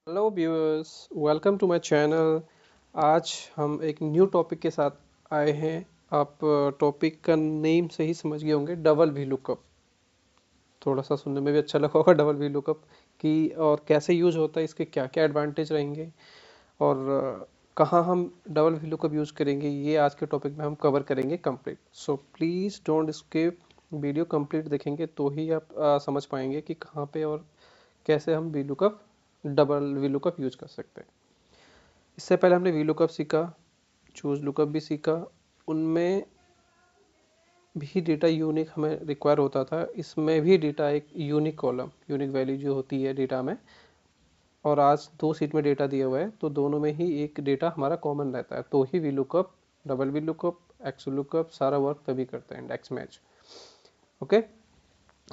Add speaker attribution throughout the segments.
Speaker 1: Hello viewers, welcome to my channel. आज हम एक न्यू टॉपिक के साथ आए हैं। आप टॉपिक का नेम से ही समझ गए होंगे, डबल वी लुकअप। थोड़ा सा सुनने में भी अच्छा लगा होगा डबल वी लुकअप की, और कैसे यूज होता है, इसके क्या क्या एडवांटेज रहेंगे, और कहाँ हम डबल वी लुकअप यूज करेंगे, ये आज के टॉपिक में हम कवर करेंगे complete. So please don't skip, video complete देखेंगे तो ही आप समझ पाएंगे कि कहाँ पे और कैसे हम we lookup, double V lookup use कर सकते हैं। इससे पहले हमने वी लुकअप सीखा, चूज लुकअप भी सीखा। उनमें भी डेटा यूनिक हमें रिक्वायर होता था, इसमें भी डेटा एक यूनिक कॉलम, यूनिक वैल्यू जो होती है डेटा में। और आज दो सीट में डेटा दिया हुआ है तो दोनों में ही एक डेटा हमारा कॉमन रहता है, तो ही V lookup, double V lookup, X lookup सारा वर्क तभी करते हैं, इंडेक्स मैच। ओके।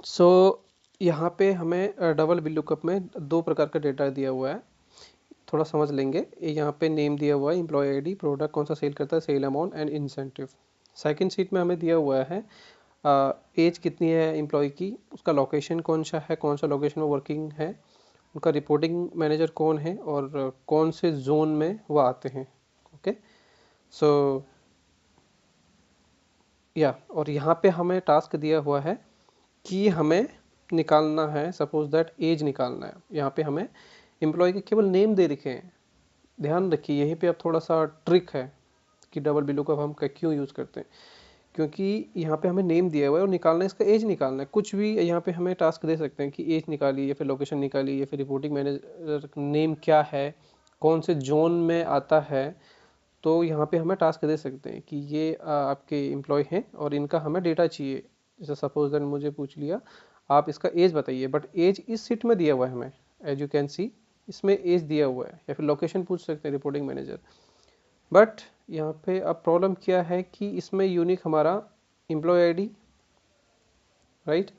Speaker 1: सो यहाँ पे हमें डबल वी लुकअप में दो प्रकार का डेटा दिया हुआ है, थोड़ा समझ लेंगे। यहाँ पे नेम दिया हुआ है, एम्प्लॉय आईडी, प्रोडक्ट कौन सा सेल करता है, sale amount and incentive. Second sheet में हमें दिया हुआ है एज कितनी है एम्प्लॉय की, उसका लोकेशन कौन सा है, कौन सा लोकेशन में वर्किंग है, उनका रिपोर्टिंग मैनेजर कौन है, और कौन से जोन में वो आते हैं। ओके। सो या और यहाँ पे हमें टास्क दिया हुआ है कि हमें निकालना है, सपोज दैट एज निकालना है। यहाँ पे हमें एम्प्लॉय के केवल नेम दे रखे हैं। ध्यान रखिए, यहीं पे अब थोड़ा सा ट्रिक है कि डबल बिलो का हम क्यों यूज़ करते हैं। क्योंकि यहाँ पे हमें नेम दिया हुआ है और निकालना है, इसका एज निकालना है। कुछ भी यहाँ पे हमें टास्क दे सकते हैं कि एज निकालिए, या फिर लोकेशन निकालिए, या फिर रिपोर्टिंग मैनेजर नेम क्या है, कौन से जोन में आता है। तो यहाँ पे हमें टास्क दे सकते हैं कि ये आपके एम्प्लॉय हैं और इनका हमें डेटा चाहिए। जैसे सपोज दैट मुझे पूछ लिया, आप इसका एज बताइए, बट एज इस सीट में दिया हुआ है हमें, एज यू कैन सी इसमें एज दिया हुआ है। या फिर लोकेशन पूछ सकते हैं, रिपोर्टिंग मैनेजर। बट यहाँ पे अब प्रॉब्लम क्या है कि इसमें यूनिक हमारा एम्प्लॉय आईडी, राइट,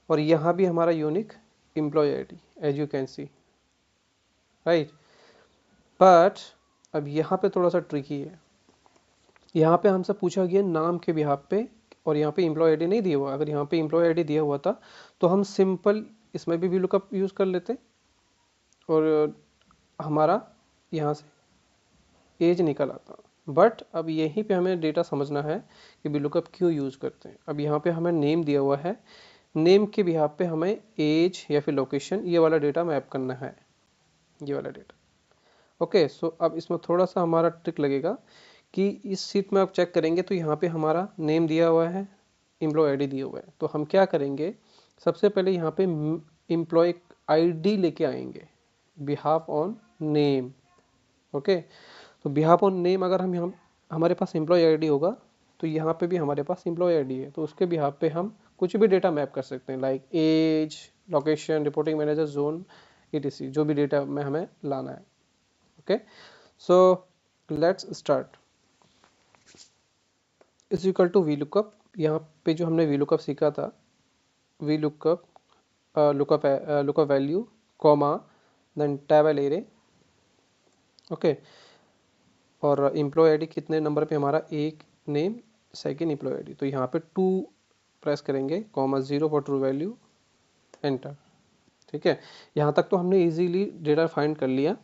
Speaker 1: और यहाँ भी हमारा unique employ ID, as you can see, right. But अब यहाँ पे थोड़ा सा ट्रिकी है। यहाँ पे हमसे पूछा गया नाम के बिहाफ पे, और यहाँ पे एम्प्लॉय आईडी नहीं दिया हुआ। अगर यहाँ पे एम्प्लॉय आईडी दिया हुआ था तो हम सिंपल इसमें भी लुकअप यूज़ कर लेते, और हमारा यहाँ से एज निकल आता। बट अब यहीं पे हमें डेटा समझना है कि VLOOKUP क्यों यूज़ करते हैं। अब यहाँ पे हमें नेम दिया हुआ है, नेम के बिहाफ पे हमें एज या फिर लोकेशन, ये वाला डेटा मैप करना है, ये वाला डेटा। ओके। सो अब इसमें थोड़ा सा हमारा ट्रिक लगेगा कि इस सीट में आप चेक करेंगे तो यहाँ पे हमारा नेम दिया हुआ है, एम्प्लॉय आईडी दिया हुआ है। तो हम क्या करेंगे, सबसे पहले यहाँ पे एम्प्लॉय आईडी लेके आएंगे, बिहाफ ऑन नेम। ओके। तो बिहाफ ऑन नेम अगर हम यहाँ हमारे पास एम्प्लॉय आईडी होगा, तो यहाँ पे भी हमारे पास एम्प्लॉय आईडी है, तो उसके बिहाफ पे हम कुछ भी डेटा मैप कर सकते हैं, like age, location, reporting manager, zone, etc, जो भी डेटा में हमें लाना है। Okay. So let's start. Is equal to V lookup. यहाँ पे जो हमने वी लुकअप सीखा था, V lookup, lookup value, comma, then table array. Okay. और एम्प्लॉय आईडी कितने नंबर पे हमारा, एक नेम, सेकंड एम्प्लॉय आईडी, तो यहाँ पे 2 प्रेस करेंगे, comma 0 for true value, enter. ठीक है। यहाँ तक तो हमने इजीली डेटा फाइंड कर लिया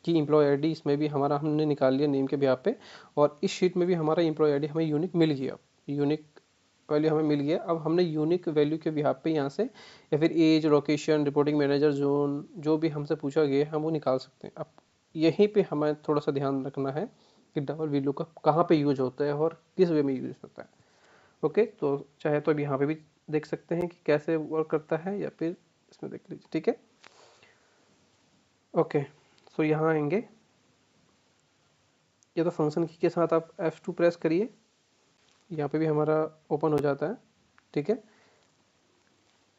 Speaker 1: कि एम्प्लॉय आईडी इसमें भी हमारा हमने निकाल लिया नेम के बिहाफ पे, और इस शीट में भी हमारा एम्प्लॉय आईडी हमें यूनिक मिल गया, यूनिक वैल्यू हमें मिल गया। अब हमने यूनिक वैल्यू के बिहाफ पे यहाँ से, या फिर age, location, reporting manager, zone, जो भी हमसे पूछा गया है हम वो निकाल सकते हैं। अब यहीं पे हमें थोड़ा सा ध्यान रखना है कि डबल वी लुकअप कहाँ पे यूज होता है और किस वे में यूज होता है। ओके। तो चाहे तो अब यहाँ पे भी देख सकते हैं कि कैसे वर्क करता है, या फिर इसमें देख लीजिए। ठीक है। ओके। सो यहाँ आएंगे, या तो फंक्शन की के साथ आप F2 प्रेस करिए, यहाँ पे भी हमारा ओपन हो जाता है। ठीक है।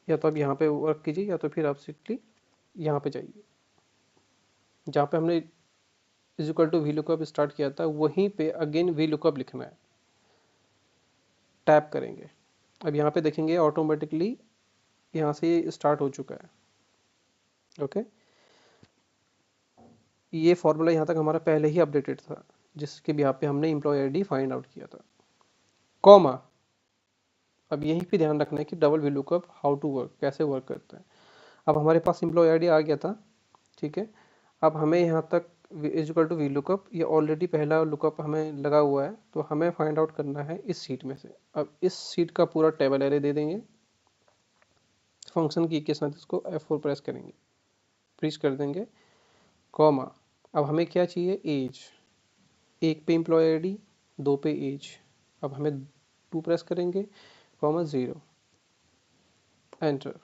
Speaker 1: या तो आप यहाँ पे वर्क कीजिए, या तो फिर आप सिंपली यहाँ पे जाइए, जहाँ पे हमने is equal to V lookup start किया था, वहीं पे अगेन वी लुकअप लिखना है, टैप करेंगे। अब यहाँ पे देखेंगे ऑटोमेटिकली यहाँ से ये स्टार्ट हो चुका है। ओके। ये फॉर्मूला यहाँ तक हमारा पहले ही अपडेटेड था, जिसके भी यहाँ पे हमने एम्प्लॉय आईडी फाइंड आउट किया था, कॉमा। अब यहीं पे ध्यान रखना है कि double V lookup how to work, कैसे वर्क करता है। अब हमारे पास एम्प्लॉय आईडी आ गया था, ठीक है। अब हमें यहाँ तक is equal to V lookup, ये ऑलरेडी पहला लुकअप हमें लगा हुआ है, तो हमें फाइंड आउट करना है इस सीट में से। अब इस सीट का पूरा टेबल एरे दे देंगे, फंक्शन की के साथ इसको F4 प्रेस करेंगे, प्रेस कर देंगे, कॉमा। अब हमें क्या चाहिए, एज। एक पे एम्प्लॉय आईडी, दो पे एज। अब हमें 2 प्रेस करेंगे, कॉमा 0, एंटर,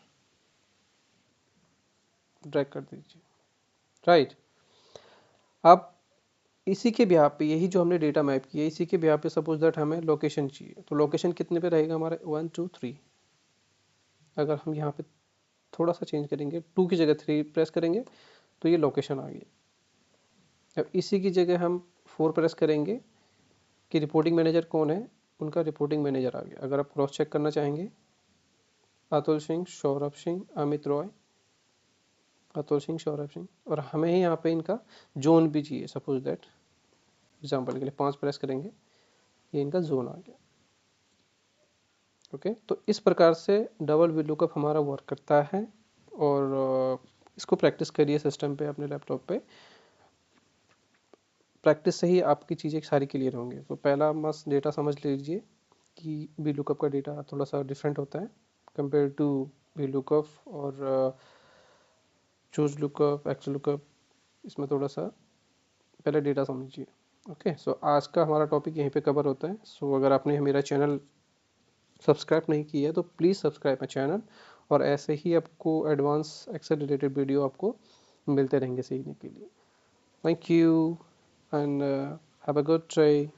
Speaker 1: ड्रैग कर दीजिए, राइट। अब इसी के ब्याह पे, यही जो हमने डेटा मैप किया, इसी के ब्याह पे सपोज दैट हमें लोकेशन चाहिए, तो लोकेशन कितने पे रहेगा हमारा, 1 2 3। अगर हम यहाँ पे थोड़ा सा चेंज करेंगे, 2 की जगह 3 प्रेस करेंगे, तो ये लोकेशन आ गई। अब इसी की जगह हम 4 प्रेस करेंगे कि रिपोर्टिंग मैनेजर कौन है, उनका रिपोर्टिंग मैनेजर आ गया। अगर आप क्रॉस चेक करना चाहेंगे, अतुल सिंह, सौरभ सिंह, अमित रॉय, अतुल सिंह, सौरभ सिंह। और हमें ही यहाँ पे इनका जोन भी चाहिए, सपोज दैट एग्जाम्पल के लिए 5 प्रेस करेंगे, ये इनका जोन आ गया। ओके, तो इस प्रकार से डबल वीलुकअप हमारा वर्क करता है। और इसको प्रैक्टिस करिए सिस्टम पे, अपने लैपटॉप पे। प्रैक्टिस से ही आपकी चीज़ें सारी क्लियर होंगी। तो पहला मस्त डेटा समझ लीजिए कि वीलुकअप का डेटा थोड़ा सा डिफरेंट होता है कंपेयर टू वीलुकअप और चूज लुकअप, एक्स लुकअप। इसमें थोड़ा सा पहले डेटा समझिए। ओके, सो आज का हमारा टॉपिक यहीं पे कवर होता है। सो अगर आपने मेरा चैनल सब्सक्राइब नहीं किया है तो प्लीज़ सब्सक्राइब माई चैनल, और ऐसे ही आपको एडवांस एक्सेल रिलेटेड वीडियो आपको मिलते रहेंगे सीखने के लिए। Thank you and have a good day.